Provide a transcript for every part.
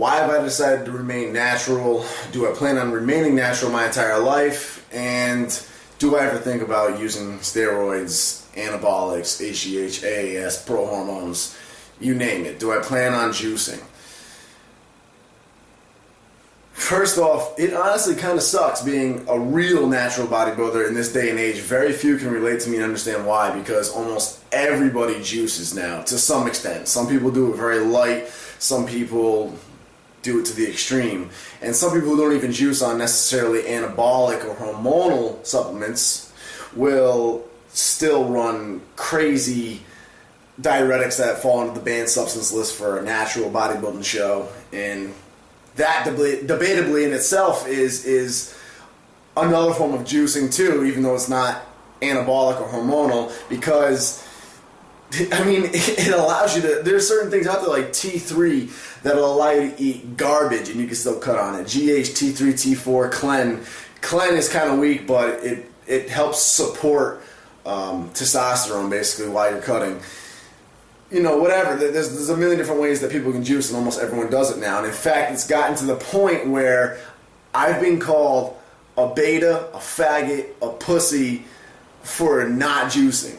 why have I decided to remain natural? Do I plan on remaining natural my entire life? And do I ever think about using steroids, anabolics, HGH, AAS, pro hormones, you name it? Do I plan on juicing? First off, it honestly kind of sucks being a real natural bodybuilder in this day and age. Very few can relate to me and understand why, because almost everybody juices now to some extent. Some people do it very light, some people do it to the extreme, and some people who don't even juice on necessarily anabolic or hormonal supplements will still run crazy diuretics that fall into the banned substance list for a natural bodybuilding show. And that debatably in itself is another form of juicing too, even though it's not anabolic or hormonal, because I mean, it allows you to, there's certain things out there like T3 that'll allow you to eat garbage and you can still cut on it. GH, T3, T4, Clen. Clen is kind of weak, but it helps support testosterone basically while you're cutting. You know, whatever. There's a million different ways that people can juice, and almost everyone does it now. And in fact, it's gotten to the point where I've been called a beta, a faggot, a pussy for not juicing.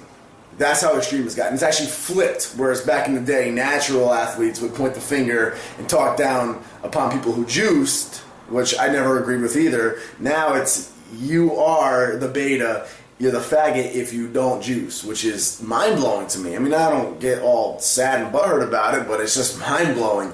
That's how extreme it's gotten. It's actually flipped, whereas back in the day, natural athletes would point the finger and talk down upon people who juiced, which I never agreed with either. Now it's, you are the beta, you're the faggot if you don't juice, which is mind-blowing to me. I mean, I don't get all sad and butthurt about it, but it's just mind-blowing.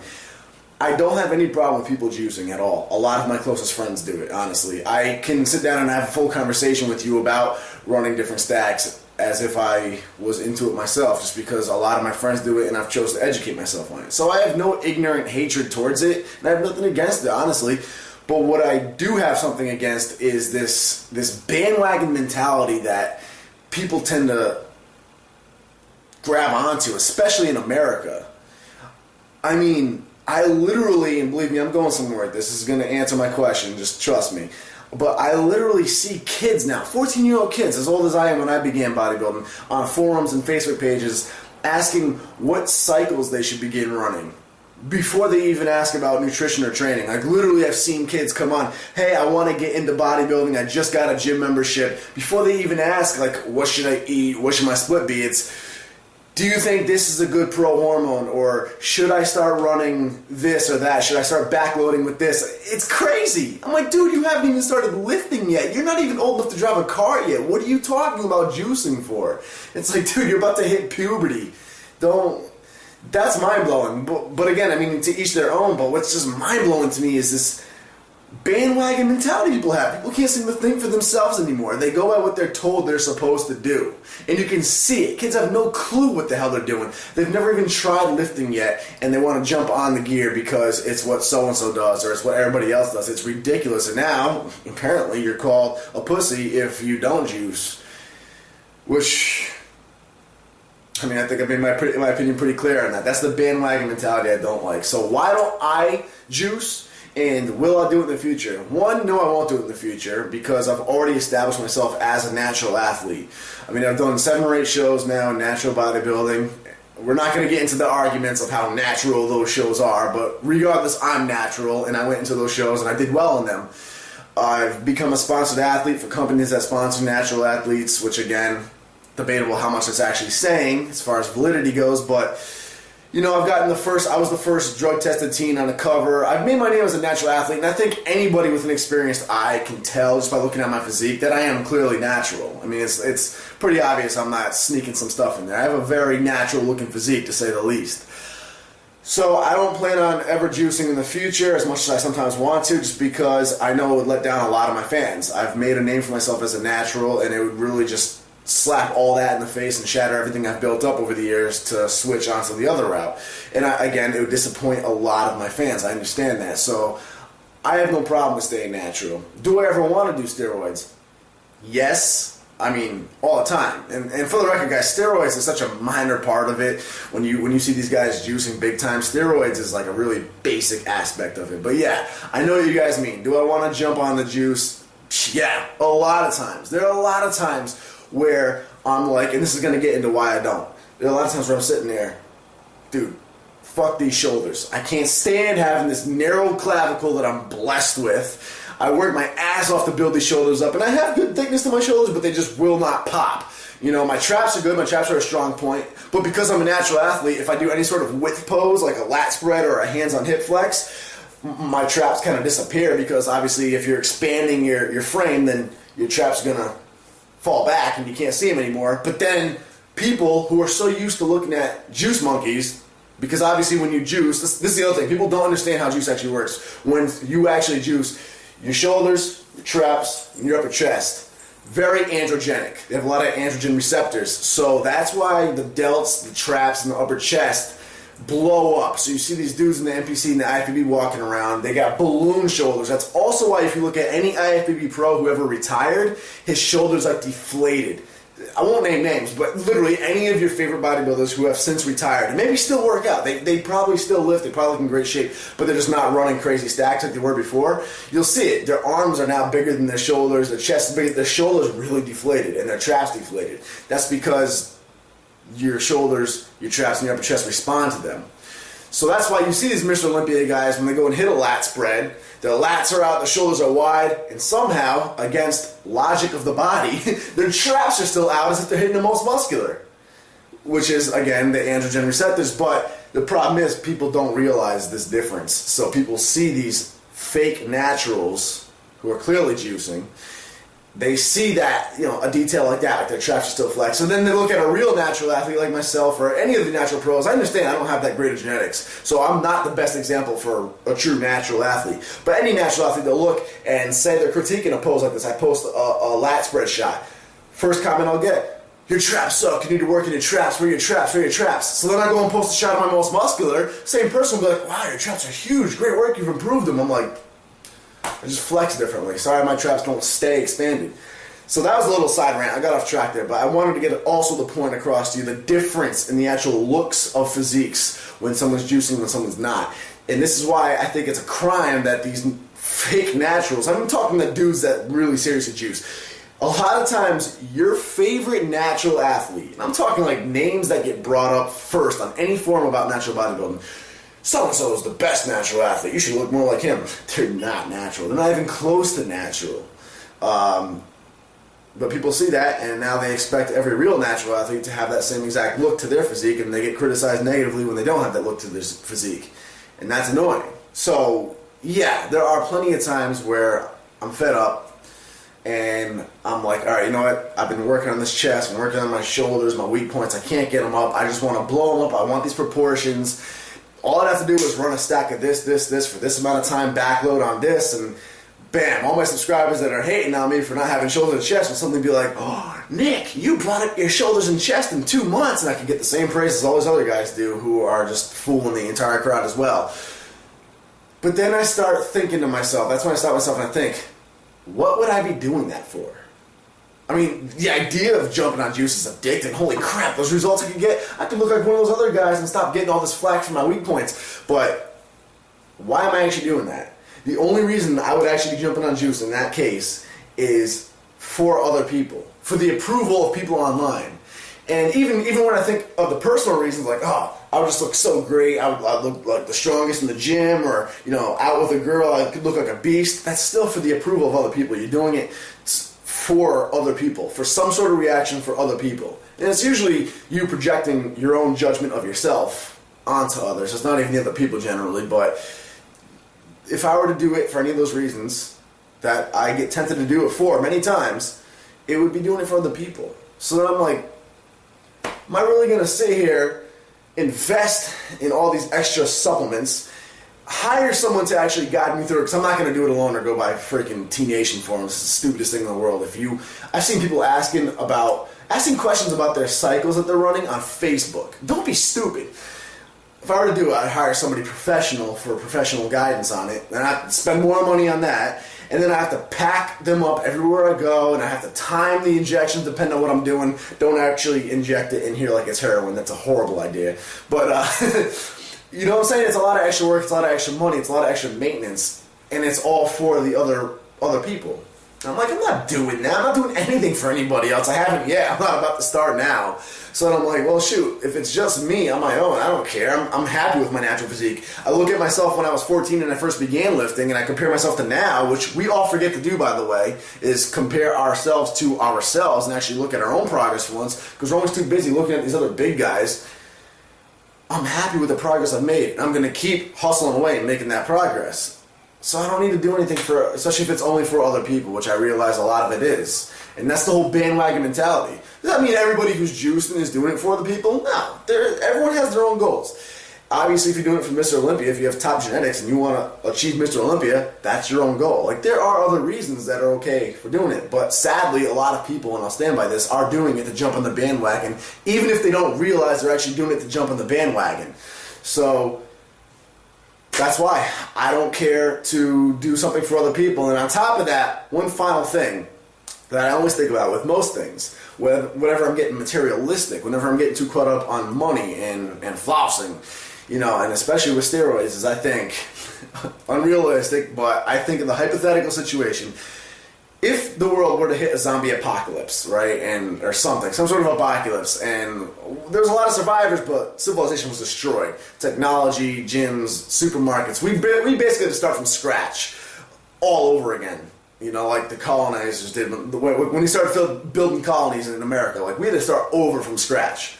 I don't have any problem with people juicing at all. A lot of my closest friends do it, honestly. I can sit down and have a full conversation with you about running different stacks as if I was into it myself, just because a lot of my friends do it and I've chosen to educate myself on it. So I have no ignorant hatred towards it, and I have nothing against it, honestly. But what I do have something against is this bandwagon mentality that people tend to grab onto, especially in America. I mean, I literally, and believe me, I'm going somewhere with this. This is going to answer my question, just trust me. But I literally see kids now, 14-year-old kids, as old as I am when I began bodybuilding, on forums and Facebook pages, asking what cycles they should begin running before they even ask about nutrition or training. Like, literally, I've seen kids come on, hey, I want to get into bodybuilding, I just got a gym membership. Before they even ask, like, what should I eat, what should my split be? It's, do you think this is a good pro hormone, or should I start running this or that? Should I start backloading with this? It's crazy. I'm like, dude, you haven't even started lifting yet. You're not even old enough to drive a car yet. What are you talking about juicing for? It's like, dude, you're about to hit puberty. That's mind-blowing. But again, I mean, to each their own, but what's just mind-blowing to me is this bandwagon mentality people have. People can't seem to think for themselves anymore. They go by what they're told they're supposed to do. And you can see it. Kids have no clue what the hell they're doing. They've never even tried lifting yet, and they want to jump on the gear because it's what so-and-so does, or it's what everybody else does. It's ridiculous. And now, apparently, you're called a pussy if you don't juice. Which, I mean, I think I made my opinion pretty clear on that. That's the bandwagon mentality I don't like. So why don't I juice? And will I do it in the future? One, no, I won't do it in the future because I've already established myself as a natural athlete. I mean, I've done 7 or 8 shows now in natural bodybuilding. We're not going to get into the arguments of how natural those shows are, but regardless, I'm natural, and I went into those shows and I did well in them. I've become a sponsored athlete for companies that sponsor natural athletes, which again, debatable how much it's actually saying as far as validity goes, but you know, I was the first drug-tested teen on the cover. I've made my name as a natural athlete, and I think anybody with an experienced eye can tell just by looking at my physique that I am clearly natural. I mean, it's pretty obvious I'm not sneaking some stuff in there. I have a very natural-looking physique, to say the least. So I don't plan on ever juicing in the future as much as I sometimes want to, just because I know it would let down a lot of my fans. I've made a name for myself as a natural, and it would really just slap all that in the face and shatter everything I've built up over the years to switch onto the other route. And again, it would disappoint a lot of my fans. I understand that. So I have no problem with staying natural. Do I ever want to do steroids? Yes. I mean, all the time. And for the record, guys, steroids is such a minor part of it. When you see these guys juicing big time, steroids is like a really basic aspect of it. But yeah, I know what you guys mean. Do I want to jump on the juice? Yeah, a lot of times. There are a lot of times where I'm like, and this is going to get into why I don't. There are a lot of times where I'm sitting there, dude, fuck these shoulders. I can't stand having this narrow clavicle that I'm blessed with. I work my ass off to build these shoulders up, and I have good thickness to my shoulders, but they just will not pop. You know, my traps are good, my traps are a strong point, but because I'm a natural athlete, if I do any sort of width pose, like a lat spread or a hands on hip flex, my traps kind of disappear, because obviously if you're expanding your frame, then your traps are going to fall back and you can't see them anymore. But then people who are so used to looking at juice monkeys, because obviously when you juice, this is the other thing, people don't understand how juice actually works. When you actually juice, your shoulders, your traps, and your upper chest, very androgenic. They have a lot of androgen receptors. So that's why the delts, the traps, and the upper chest blow up. So you see these dudes in the NPC and the IFBB walking around, they got balloon shoulders. That's also why if you look at any IFBB pro who ever retired, his shoulders are deflated. I won't name names, but literally any of your favorite bodybuilders who have since retired and maybe still work out, they probably still lift, they probably look in great shape, but they're just not running crazy stacks like they were before. You'll see it. Their arms are now bigger than their shoulders, their chest is bigger, their shoulders really deflated, and their traps deflated. That's because your shoulders, your traps, and your upper chest respond to them. So that's why you see these Mr. Olympia guys, when they go and hit a lat spread, their lats are out, their shoulders are wide, and somehow, against logic of the body, their traps are still out as if they're hitting the most muscular, which is, again, the androgen receptors. But the problem is people don't realize this difference. So people see these fake naturals who are clearly juicing. They see that, you know, a detail like that, like their traps are still flexed. So then they look at a real natural athlete like myself or any of the natural pros. I understand I don't have that great of genetics, so I'm not the best example for a true natural athlete. But any natural athlete, they'll look and say they're critiquing a pose like this. I post a lat spread shot. First comment I'll get, your traps suck, you need to work in your traps, where are your traps, where are your traps? So then I go and post a shot of my most muscular, same person will be like, wow, your traps are huge, great work, you've improved them. I'm like, I just flex differently. Sorry, my traps don't stay expanded. So that was a little side rant. I got off track there, but I wanted to get also the point across to you, the difference in the actual looks of physiques when someone's juicing and when someone's not. And this is why I think it's a crime that these fake naturals, I'm talking to dudes that really seriously juice, a lot of times your favorite natural athlete, and I'm talking like names that get brought up first on any forum about natural bodybuilding, so-and-so is the best natural athlete, you should look more like him. They're not natural. They're not even close to natural. But people see that, and now they expect every real natural athlete to have that same exact look to their physique, and they get criticized negatively when they don't have that look to their physique. And that's annoying. So, yeah, there are plenty of times where I'm fed up, and I'm like, all right, you know what? I've been working on this chest, I'm working on my shoulders, my weak points. I can't get them up. I just want to blow them up. I want these proportions. All I have to do is run a stack of this for this amount of time, backload on this, and bam, all my subscribers that are hating on me for not having shoulders and chest will suddenly be like, oh, Nick, you brought up your shoulders and chest in 2 months, and I can get the same praise as all these other guys do who are just fooling the entire crowd as well. But then I start thinking to myself, that's when I stop myself and I think, what would I be doing that for? I mean, the idea of jumping on juice is addicting. Holy crap, those results I can get, I can look like one of those other guys and stop getting all this flack from my weak points. But why am I actually doing that? The only reason I would actually be jumping on juice in that case is for other people, for the approval of people online. And even when I think of the personal reasons, like, oh, I would just look so great, I'd look like the strongest in the gym, or, you know, out with a girl, I could look like a beast, that's still for the approval of other people. You're doing it for other people, for some sort of reaction for other people. And it's usually you projecting your own judgment of yourself onto others. It's not even the other people generally, but if I were to do it for any of those reasons that I get tempted to do it for many times, it would be doing it for other people. So then I'm like, am I really going to sit here, invest in all these extra supplements, hire someone to actually guide me through it, because I'm not going to do it alone or go by freaking T-Nation forums. It's the stupidest thing in the world. I've seen people asking questions about their cycles that they're running on Facebook. Don't be stupid. If I were to do it, I'd hire somebody professional for professional guidance on it, and I'd spend more money on that, and then I have to pack them up everywhere I go, and I have to time the injections depending on what I'm doing. Don't actually inject it in here like it's heroin. That's a horrible idea. But, you know what I'm saying? It's a lot of extra work, it's a lot of extra money, it's a lot of extra maintenance, and it's all for the other people. And I'm like, I'm not doing that. I'm not doing anything for anybody else. I haven't yet. I'm not about to start now. So then I'm like, well, shoot, if it's just me on my own, I don't care. I'm happy with my natural physique. I look at myself when I was 14 and I first began lifting, and I compare myself to now, which we all forget to do, by the way, is compare ourselves to ourselves and actually look at our own progress for once, because we're always too busy looking at these other big guys. I'm happy with the progress I've made. I'm going to keep hustling away and making that progress. So I don't need to do anything for, especially if it's only for other people, which I realize a lot of it is. And that's the whole bandwagon mentality. Does that mean everybody who's juicing is doing it for other people? No. Everyone has their own goals. Obviously, if you're doing it for Mr. Olympia, if you have top genetics and you want to achieve Mr. Olympia, that's your own goal. Like, there are other reasons that are okay for doing it. But sadly, a lot of people, and I'll stand by this, are doing it to jump on the bandwagon, even if they don't realize they're actually doing it to jump on the bandwagon. So that's why I don't care to do something for other people. And on top of that, one final thing that I always think about with most things, whenever I'm getting materialistic, whenever I'm getting too caught up on money and flossing, you know, and especially with steroids, is I think unrealistic, but I think in the hypothetical situation, if the world were to hit a zombie apocalypse, right, or something, some sort of apocalypse, and there was a lot of survivors, but civilization was destroyed. Technology, gyms, supermarkets, we basically had to start from scratch all over again. You know, like the colonizers did when we started building colonies in America. Like, we had to start over from scratch.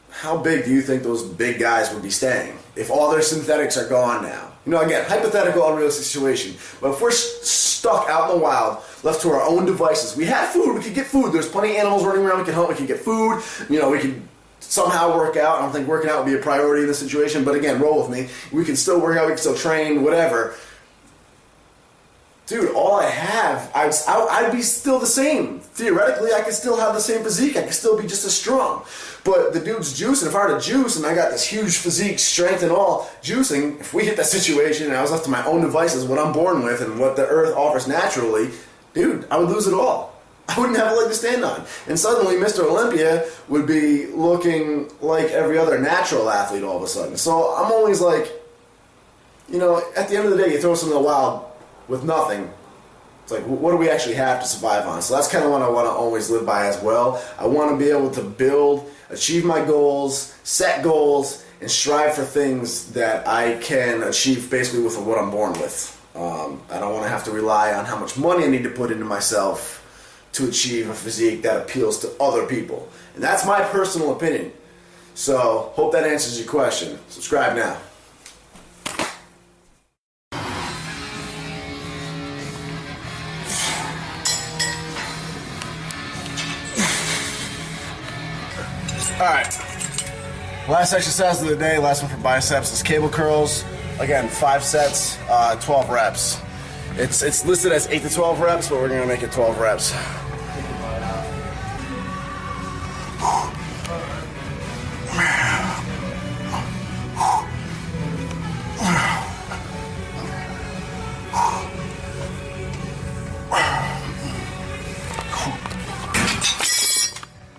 How big do you think those big guys would be staying if all their synthetics are gone now? You know, again, hypothetical, unrealistic situation. But if we're stuck out in the wild, left to our own devices, we have food, we could get food. There's plenty of animals running around, we can hunt, we can get food. You know, we can somehow work out. I don't think working out would be a priority in this situation, but again, roll with me. We can still work out, we can still train, whatever. Dude, all I have, I'd be still the same. Theoretically, I could still have the same physique. I could still be just as strong. But the dude's juicing. If I were to juice and I got this huge physique, strength and all, juicing, if we hit that situation and I was left to my own devices, what I'm born with and what the earth offers naturally, dude, I would lose it all. I wouldn't have a leg to stand on. And suddenly, Mr. Olympia would be looking like every other natural athlete all of a sudden. So I'm always like, you know, at the end of the day, you throw something in the wild with nothing. It's like, what do we actually have to survive on? So that's kind of what I want to always live by as well. I want to be able to build, achieve my goals, set goals, and strive for things that I can achieve basically with what I'm born with. I don't want to have to rely on how much money I need to put into myself to achieve a physique that appeals to other people. And that's my personal opinion. So, hope that answers your question. Subscribe now. Alright, last exercise of the day, last one for biceps, is cable curls. Again, 5 sets, 12 reps. It's listed as 8 to 12 reps, but we're going to make it 12 reps.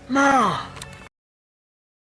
No.